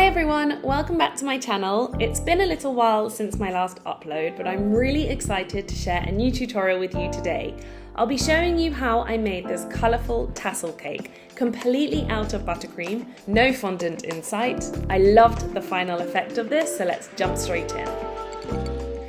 Hi everyone, welcome back to my channel. It's been a little while since my last upload, but I'm really excited to share a new tutorial with you today. I'll be showing you how I made this colourful tassel cake, completely out of buttercream, no fondant in sight. I loved the final effect of this, so let's jump straight in.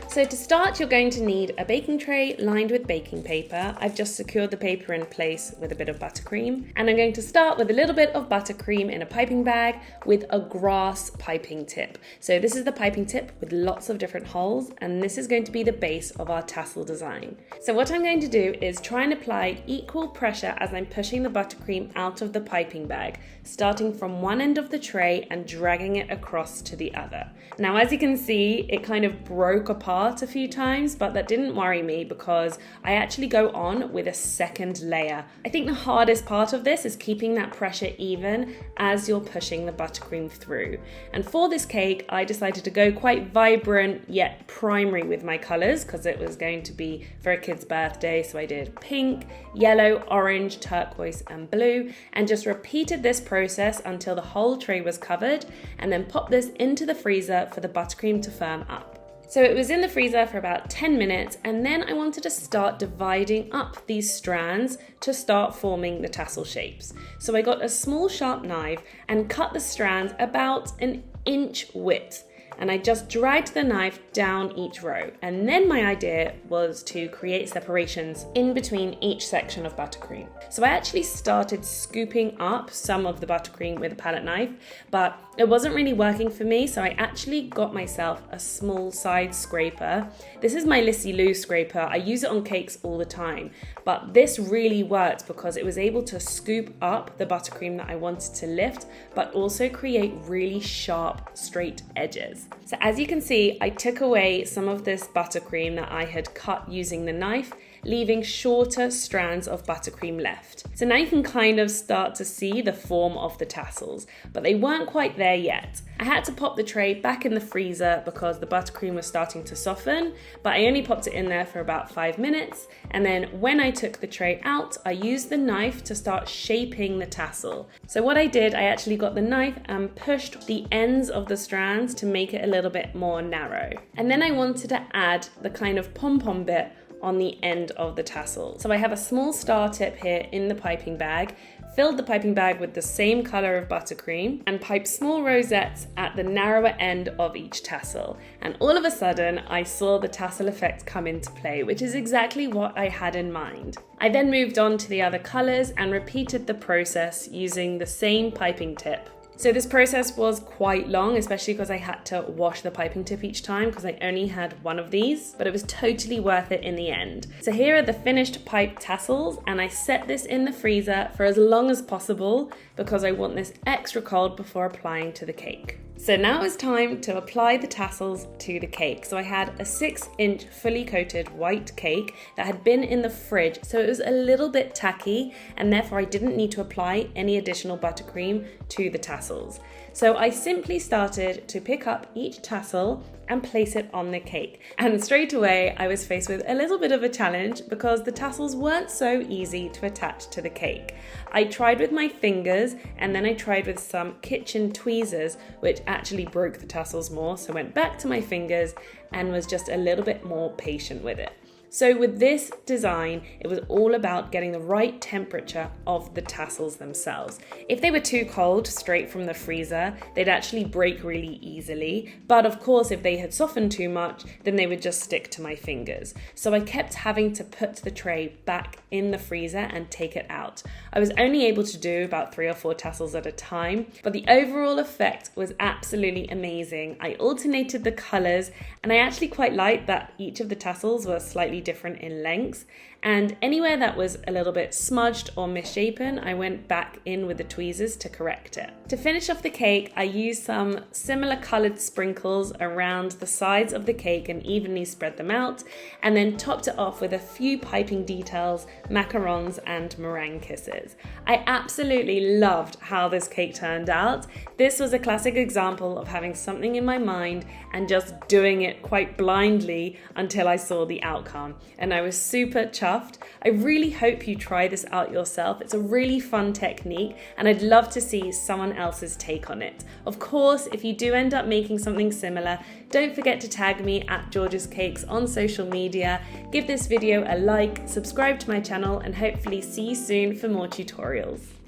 So to start, you're going to need a baking tray lined with baking paper. I've just secured the paper in place with a bit of buttercream. And I'm going to start with a little bit of buttercream in a piping bag with a grass piping tip. So this is the piping tip with lots of different holes, and this is going to be the base of our tassel design. So what I'm going to do is try and apply equal pressure as I'm pushing the buttercream out of the piping bag, starting from one end of the tray and dragging it across to the other. Now, as you can see, it kind of broke apart a few times, but that didn't worry me because I actually go on with a second layer. I think the hardest part of this is keeping that pressure even as you're pushing the buttercream through. And for this cake, I decided to go quite vibrant yet primary with my colors because it was going to be for a kid's birthday. So I did pink, yellow, orange, turquoise, and blue, and just repeated this process until the whole tray was covered, and then popped this into the freezer for the buttercream to firm up. So it was in the freezer for about 10 minutes, and then I wanted to start dividing up these strands to start forming the tassel shapes. So I got a small sharp knife and cut the strands about an inch width. And I just dragged the knife down each row. And then my idea was to create separations in between each section of buttercream. So I actually started scooping up some of the buttercream with a palette knife, but it wasn't really working for me, so I actually got myself a small side scraper. This is my Lissy Lou scraper. I use it on cakes all the time, but this really worked because it was able to scoop up the buttercream that I wanted to lift, but also create really sharp, straight edges. So as you can see, I took away some of this buttercream that I had cut using the knife, leaving shorter strands of buttercream left. So now you can kind of start to see the form of the tassels, but they weren't quite there yet. I had to pop the tray back in the freezer because the buttercream was starting to soften, but I only popped it in there for about 5 minutes. And then when I took the tray out, I used the knife to start shaping the tassel. So what I did, I actually got the knife and pushed the ends of the strands to make it a little bit more narrow. And then I wanted to add the kind of pom-pom bit on the end of the tassel. So I have a small star tip here in the piping bag, filled the piping bag with the same color of buttercream, and piped small rosettes at the narrower end of each tassel. And all of a sudden, I saw the tassel effect come into play, which is exactly what I had in mind. I then moved on to the other colors and repeated the process using the same piping tip. So this process was quite long, especially because I had to wash the piping tip each time because I only had one of these, but it was totally worth it in the end. So here are the finished pipe tassels, and I set this in the freezer for as long as possible because I want this extra cold before applying to the cake. So now it's time to apply the tassels to the cake. So I had a 6-inch fully coated white cake that had been in the fridge, so it was a little bit tacky, and therefore I didn't need to apply any additional buttercream to the tassels. So I simply started to pick up each tassel and place it on the cake. And straight away, I was faced with a little bit of a challenge because the tassels weren't so easy to attach to the cake. I tried with my fingers, and then I tried with some kitchen tweezers, which actually broke the tassels more. So I went back to my fingers and was just a little bit more patient with it. So with this design, it was all about getting the right temperature of the tassels themselves. If they were too cold straight from the freezer, they'd actually break really easily. But of course, if they had softened too much, then they would just stick to my fingers. So I kept having to put the tray back in the freezer and take it out. I was only able to do about 3 or 4 tassels at a time, but the overall effect was absolutely amazing. I alternated the colors, and I actually quite liked that each of the tassels were slightly different in lengths, and anywhere that was a little bit smudged or misshapen, I went back in with the tweezers to correct it. To finish off the cake, I used some similar colored sprinkles around the sides of the cake and evenly spread them out, and then topped it off with a few piping details, macarons, and meringue kisses. I absolutely loved how this cake turned out. This was a classic example of having something in my mind and just doing it quite blindly until I saw the outcome. And I was super chuffed stuffed. I really hope you try this out yourself. It's a really fun technique and I'd love to see someone else's take on it. Of course, if you do end up making something similar, don't forget to tag me at George's Cakes on social media. Give this video a like, subscribe to my channel, and hopefully see you soon for more tutorials.